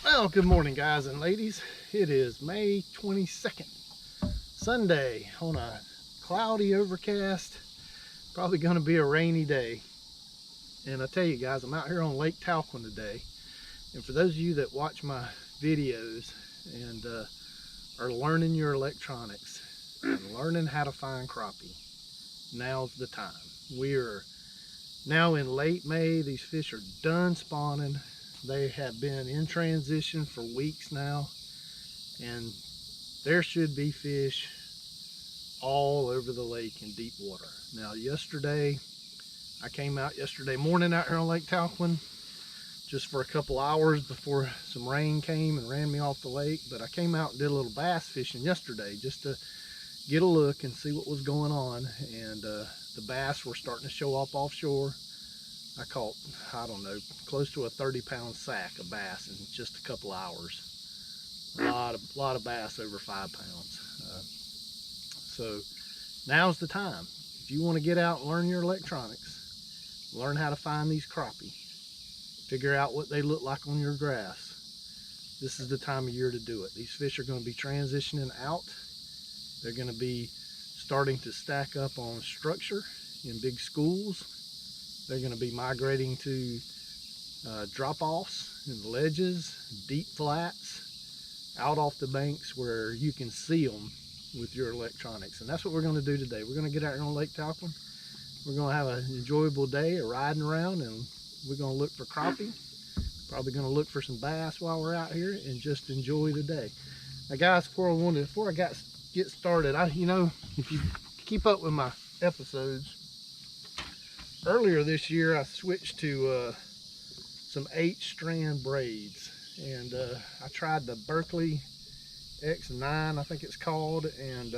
Well, good morning, guys and ladies. It is May 22nd, Sunday, on a cloudy, overcast, probably going to be a rainy day. And I tell you guys, I'm out here on Lake Talquin today. And for those of you that watch my videos and are learning your electronics and learning how to find crappie, now's the time. We are now in late May. These fish are done spawning. They have been in transition for weeks now, and there should be fish all over the lake in deep water. Now yesterday, I came out yesterday morning out here on Lake Talquin just for a couple hours before some rain came and ran me off the lake. But I came out and did a little bass fishing yesterday just to get a look and see what was going on. And the bass were starting to show up offshore. I caught, I don't know, close to a 30-pound sack of bass in just a couple hours. A lot of bass over 5 pounds. So now's the time. If you want to get out and learn your electronics, learn how to find these crappie, figure out what they look like on your grass, this is the time of year to do it. These fish are going to be transitioning out. They're going to be starting to stack up on structure in big schools. They're going to be migrating to drop-offs in ledges, deep flats, out off the banks where you can see them with your electronics. And that's what we're going to do today. We're going to get out here on Lake Talquin. We're going to have an enjoyable day of riding around, and we're going to look for crappie. Probably going to look for some bass while we're out here and just enjoy the day. Now guys, before I get started, if you keep up with my episodes, earlier this year I switched to some 8-strand braids, and I tried the Berkeley X9, I think it's called, and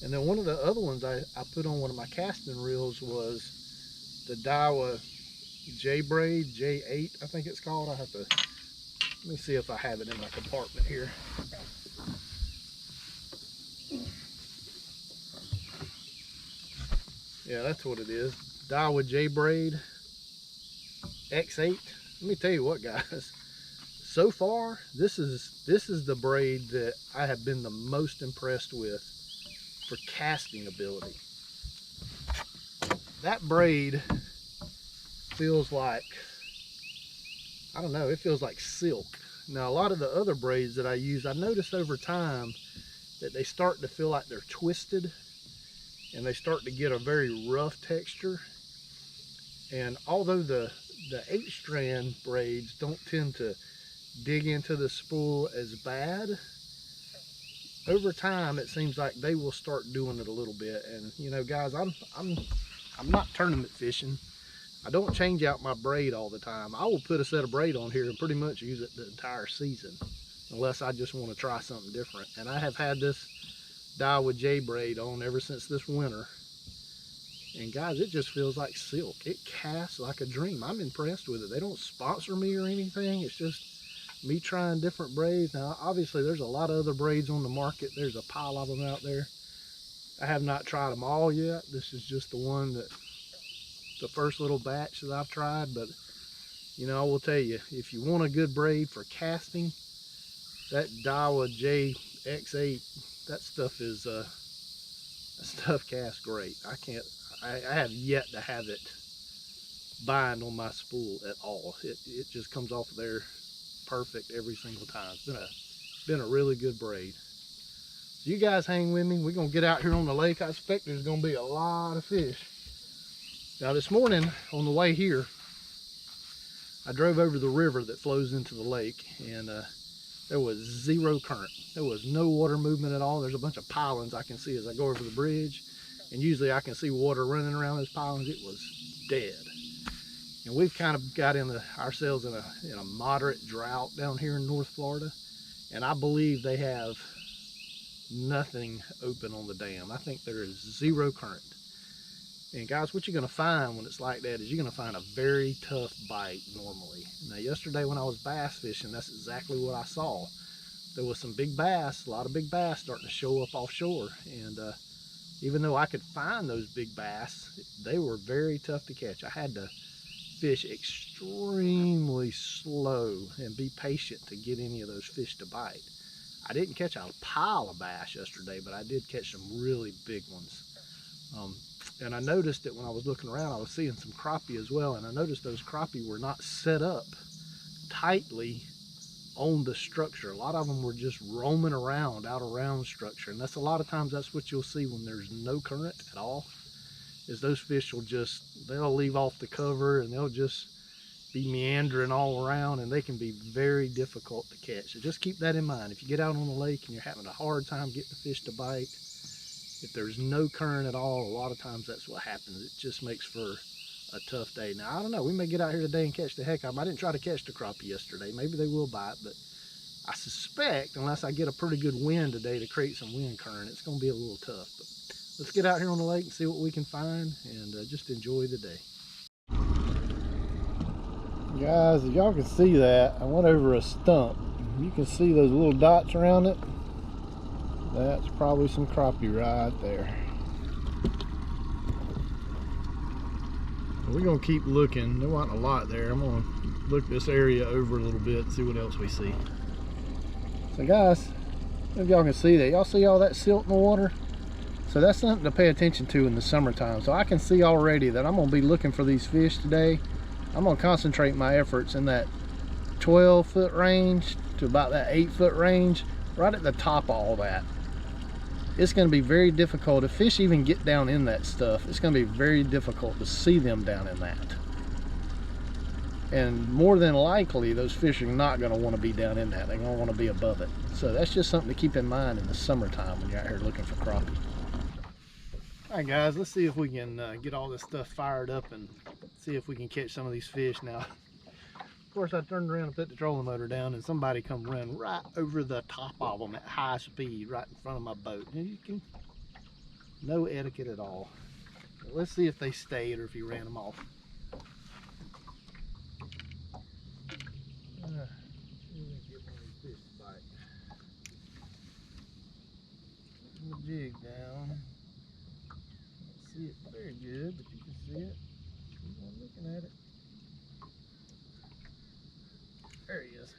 then one of the other ones I put on one of my casting reels was the Daiwa J braid, J8 I think it's called. Let me see if I have it in my compartment here. Yeah, that's what it is. Daiwa J braid X8. Let me tell you what, guys. So far, this is the braid that I have been the most impressed with for casting ability. That braid feels like, I don't know, it feels like silk. Now, a lot of the other braids that I use, I noticed over time that they start to feel like they're twisted, and they start to get a very rough texture. And although the 8-strand braids don't tend to dig into the spool as bad, over time it seems like they will start doing it a little bit. And you know, guys, I'm not tournament fishing. I don't change out my braid all the time. I will put a set of braid on here and pretty much use it the entire season, unless I just want to try something different. And I have had this Daiwa J braid on ever since this winter, and guys, it just feels like silk. It casts like a dream. I'm impressed with it. They don't sponsor me or anything. It's just me trying different braids. Now, obviously, there's a lot of other braids on the market. There's a pile of them out there. I have not tried them all yet. This is just the one that, the first little batch that I've tried. But, you know, I will tell you, if you want a good braid for casting, that Daiwa JX8, that stuff casts great. I have yet to have it bind on my spool at all. It just comes off of there perfect every single time. It's been a really good braid. So you guys hang with me. We're gonna get out here on the lake. I expect there's gonna be a lot of fish. Now this morning on the way here, I drove over the river that flows into the lake, and there was zero current. There was no water movement at all. There's a bunch of pilings I can see as I go over the bridge, and usually I can see water running around those pilings. It was dead. And we've kind of got ourselves in a moderate drought down here in North Florida, and I believe they have nothing open on the dam. I think there is zero current. And guys, what you're going to find when it's like that is you're going to find a very tough bite normally. Now yesterday when I was bass fishing, that's exactly what I saw. There was some big bass, a lot of big bass starting to show up offshore, and even though I could find those big bass, they were very tough to catch. I had to fish extremely slow and be patient to get any of those fish to bite. I didn't catch a pile of bass yesterday, but I did catch some really big ones. And I noticed that when I was looking around, I was seeing some crappie as well, and I noticed those crappie were not set up tightly on the structure. A lot of them were just roaming around out around structure, and that's a lot of times that's what you'll see when there's no current at all, is those fish will just, they'll leave off the cover and they'll just be meandering all around, and they can be very difficult to catch. So just keep that in mind. If you get out on the lake and you're having a hard time getting the fish to bite, if there's no current at all, a lot of times that's what happens. It just makes for a tough day. Now, I don't know, we may get out here today and catch the heck of them. I didn't try to catch the crappie yesterday. Maybe they will bite, but I suspect unless I get a pretty good wind today to create some wind current, it's going to be a little tough. But let's get out here on the lake and see what we can find, and just enjoy the day. Guys, if y'all can see that, I went over a stump. You can see those little dots around it. That's probably some crappie right there. We're gonna keep looking. There wasn't a lot there. I'm gonna look this area over a little bit and see what else we see. So guys, if y'all can see that, y'all see all that silt in the water? So that's something to pay attention to in the summertime. So I can see already that I'm gonna be looking for these fish today. I'm gonna concentrate my efforts in that 12-foot range to about that 8-foot range, right at the top of all that. It's going to be very difficult if fish even get down in that stuff. It's going to be very difficult to see them down in that, and more than likely those fish are not going to want to be down in that. They're going to want to be above it. So that's just something to keep in mind in the summertime when you're out here looking for crappie. All right guys, let's see if we can get all this stuff fired up and see if we can catch some of these fish. Now, of course, I turned around and put the trolling motor down, and somebody come run right over the top of them at high speed right in front of my boat. And you can, no etiquette at all. But let's see if they stayed or if he ran them off. See if we can get one of these fish to bite. Put the jig down. Can't see it very good, but you can see it. Keep on looking at it. There he is.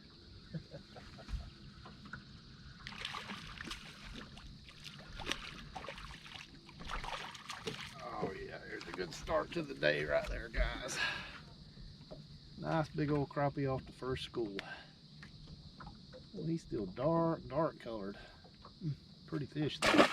Oh yeah, here's a good start to the day right there, guys. Nice big old crappie off the first school. Well, he's still dark colored. Pretty fish though.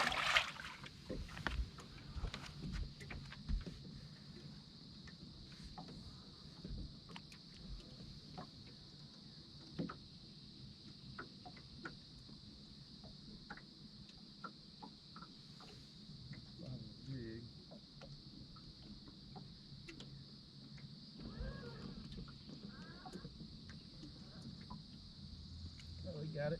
Oh, he got it.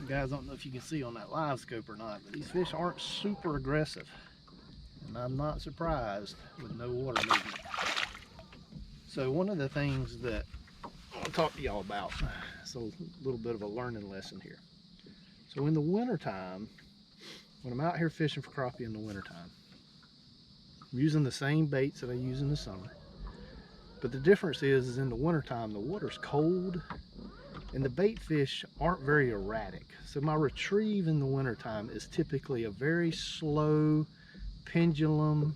Guys, I don't know if you can see on that live scope or not, but these fish aren't super aggressive, and I'm not surprised with no water movement. So one of the things that I'll talk to y'all about, it's a little bit of a learning lesson here. So in the wintertime, when I'm out here fishing for crappie in the wintertime, I'm using the same baits that I use in the summer, but the difference is in the wintertime the water's cold and the bait fish aren't very erratic. So my retrieve in the wintertime is typically a very slow pendulum.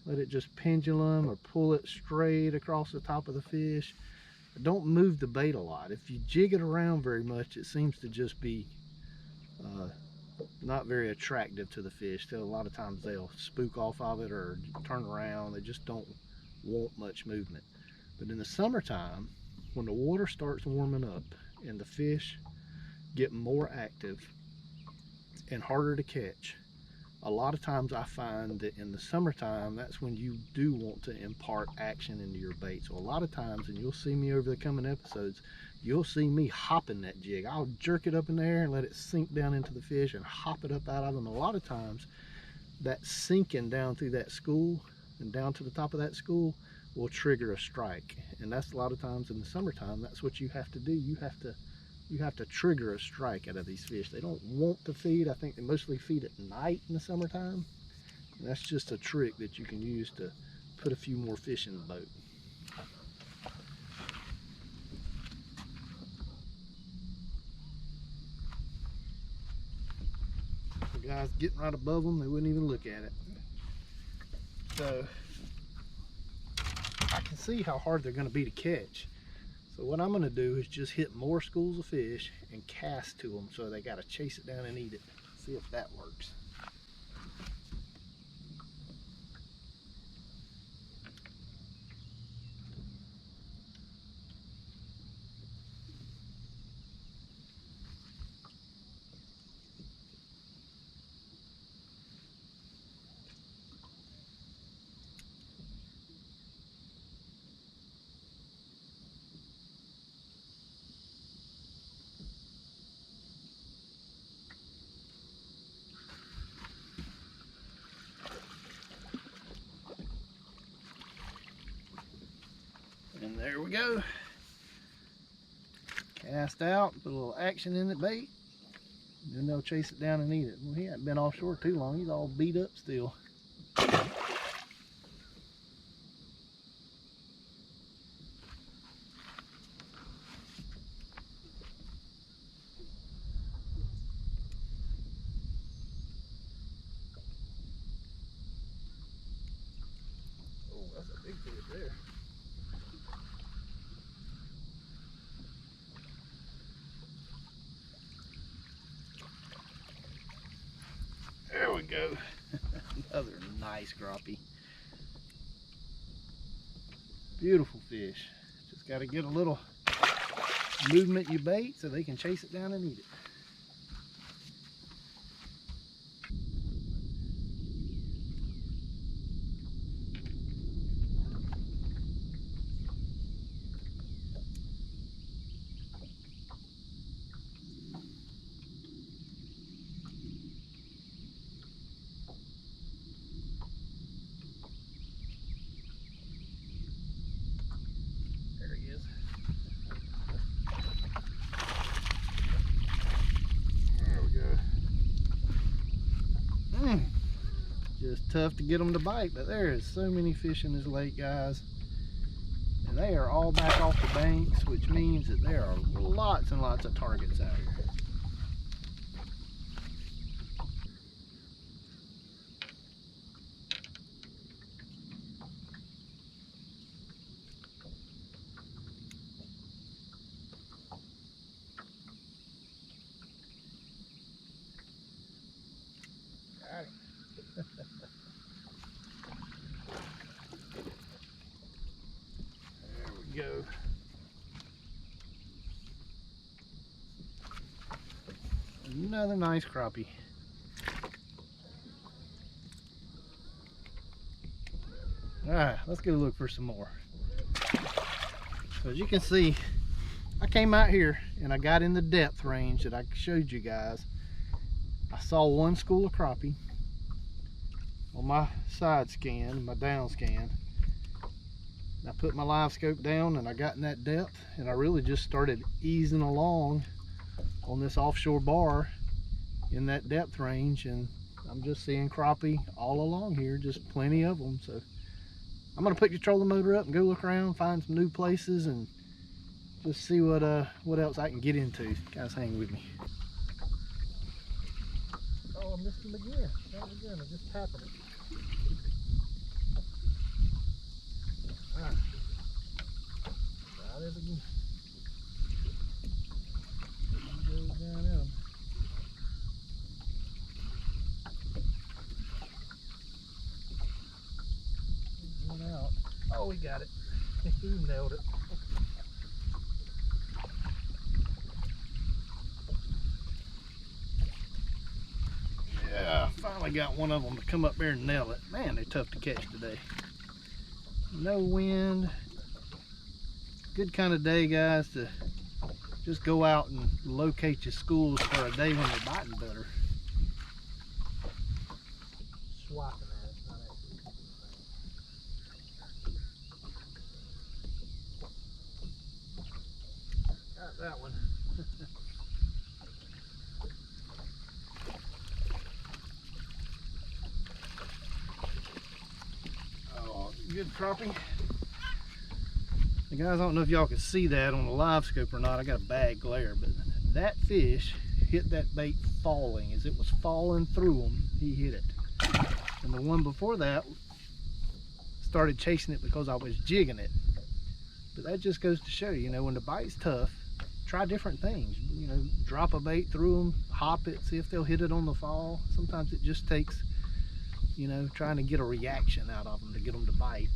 Let it just pendulum or pull it straight across the top of the fish. Don't move the bait a lot. If you jig it around very much, it seems to just be not very attractive to the fish. So a lot of times they'll spook off of it or turn around. They just don't want much movement. But in the summertime, when the water starts warming up and the fish get more active and harder to catch, a lot of times I find that in the summertime, that's when you do want to impart action into your bait. So a lot of times, and you'll see me over the coming episodes, you'll see me hopping that jig. I'll jerk it up in the air and let it sink down into the fish and hop it up out of them. A lot of times that sinking down through that school and down to the top of that school will trigger a strike. And that's a lot of times in the summertime, that's what you have to do. You have to trigger a strike out of these fish. They don't want to feed. I think they mostly feed at night in the summertime. That's just a trick that you can use to put a few more fish in the boat. The guys getting right above them, they wouldn't even look at it. So I can see how hard they're going to be to catch. So what I'm going to do is just hit more schools of fish and cast to them, so they got to chase it down and eat it. See if that works. And there we go. Cast out, put a little action in the bait, then they'll chase it down and eat it. Well, he hasn't been offshore too long. He's all beat up still. Oh, that's a big fish there. There we go. Another nice crappie. Beautiful fish. Just got to get a little movement in your bait so they can chase it down and eat it. There he is. There we go. Just tough to get them to bite, but there is so many fish in this lake, guys. And they are all back off the banks, which means that there are lots and lots of targets out here. Got him. There we go. Another nice crappie. Alright, let's go look for some more. So as you can see, I came out here and I got in the depth range that I showed you guys. I saw one school of crappie on my side scan, my down scan. I put my live scope down and I got in that depth, and I really just started easing along on this offshore bar in that depth range, and I'm just seeing crappie all along here, just plenty of them. So I'm gonna put your trolling motor up and go look around, find some new places, and just see what else I can get into. Guys, hang with me. Oh, I missed him again. Not again. I just tapping it. Alright. Try this again. Goes down in him. One out. Oh, we got it. He nailed it. Yeah, finally got one of them to come up there and nail it. Man, they're tough to catch today. No wind. Good kind of day, guys, to just go out and locate your schools for a day when they're biting better. Swiping at it, not actually. Got that one. Good crappie. Guys, I don't know if y'all can see that on the live scope or not. I got a bad glare, but that fish hit that bait falling. As it was falling through him, he hit it. And the one before that started chasing it because I was jigging it. But that just goes to show, you know, when the bite's tough, try different things. You know, drop a bait through them, hop it, see if they'll hit it on the fall. Sometimes it just takes, you know, trying to get a reaction out of them to get them to bite.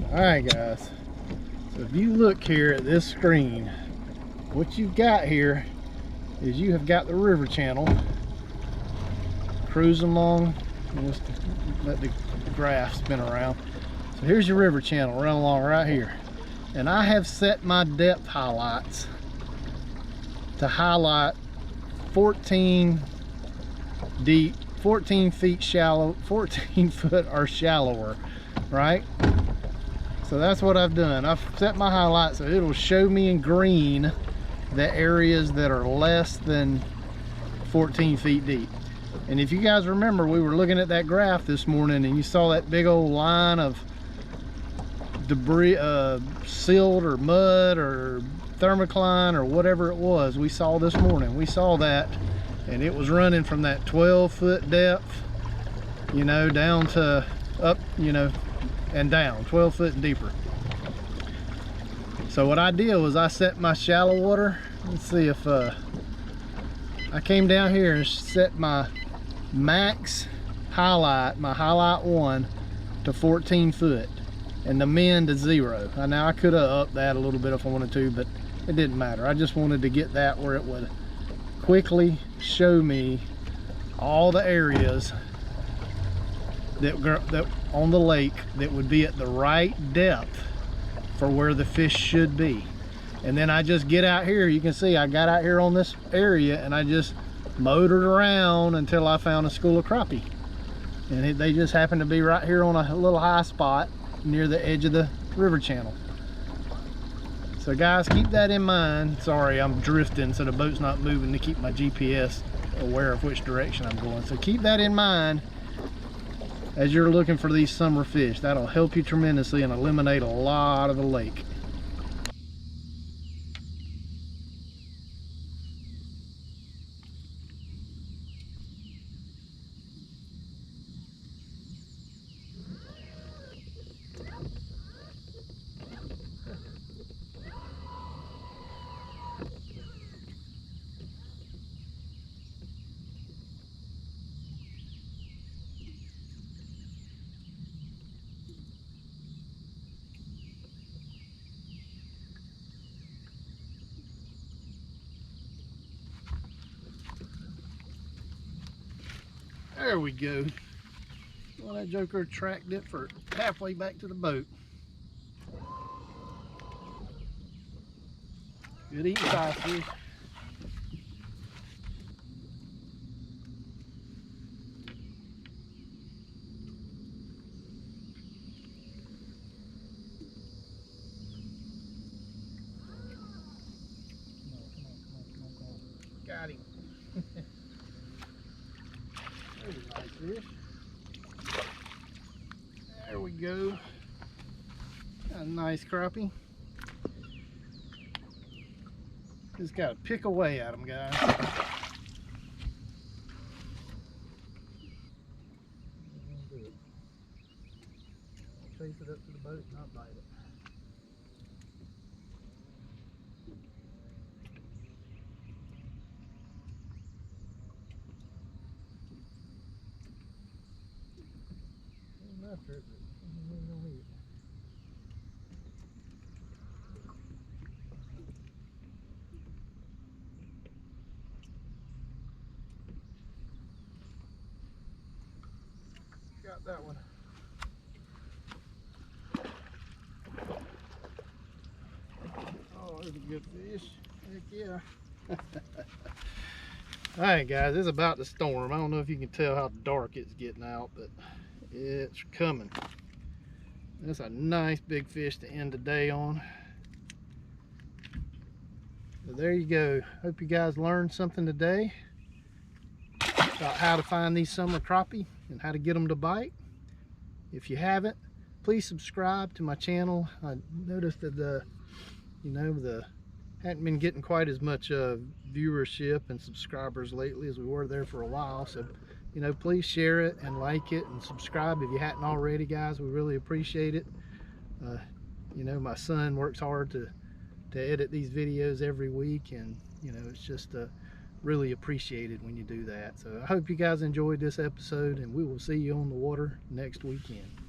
Alright guys, so if you look here at this screen, what you've got here is you have got the river channel cruising along. Just let the graph spin around. So here's your river channel running along right here, and I have set my depth highlights to highlight 14 deep, 14 feet shallow, 14 foot or shallower, right? So that's what I've done. I've set my highlights so it'll show me in green the areas that are less than 14 feet deep. And if you guys remember, we were looking at that graph this morning and you saw that big old line of debris, silt or mud or thermocline or whatever it was we saw this morning. We saw that, and it was running from that 12-foot depth, you know, down to up, you know, and down 12 foot and deeper. So what I did was I set my shallow water. Let's see if I came down here and set my max highlight, my highlight 1 to 14 foot and the min to 0. Now I could have upped that a little bit if I wanted to, but it didn't matter. I just wanted to get that where it would quickly show me all the areas that on the lake that would be at the right depth for where the fish should be. And then I just get out here. You can see I got out here on this area and I just motored around until I found a school of crappie, and they just happened to be right here on a little high spot near the edge of the river channel. So guys, keep that in mind. Sorry, I'm drifting so the boat's not moving to keep my GPS aware of which direction I'm going. So keep that in mind as you're looking for these summer fish. That'll help you tremendously and eliminate a lot of the lake. There we go. Well, that joker tracked it for halfway back to the boat. Good eating size fish. Got him. There's a nice fish. There we go. Got a nice crappie. Just gotta pick away at them, guys. Chase it up to the boat and not bite it. After it, but I'm gonna eat. Got that one. Oh, there's a good fish. Heck yeah. Alright guys, it's about to storm. I don't know if you can tell how dark it's getting out, but it's coming. That's a nice big fish to end the day on. So there you go. Hope you guys learned something today about how to find these summer crappie and how to get them to bite. If you haven't, please subscribe to my channel. I noticed that the hadn't been getting quite as much viewership and subscribers lately as we were there for a while. So, please share it and like it and subscribe if you hadn't already, guys. We really appreciate it. My son works hard to edit these videos every week, and it's just really appreciated when you do that. So I hope you guys enjoyed this episode, and we will see you on the water next weekend.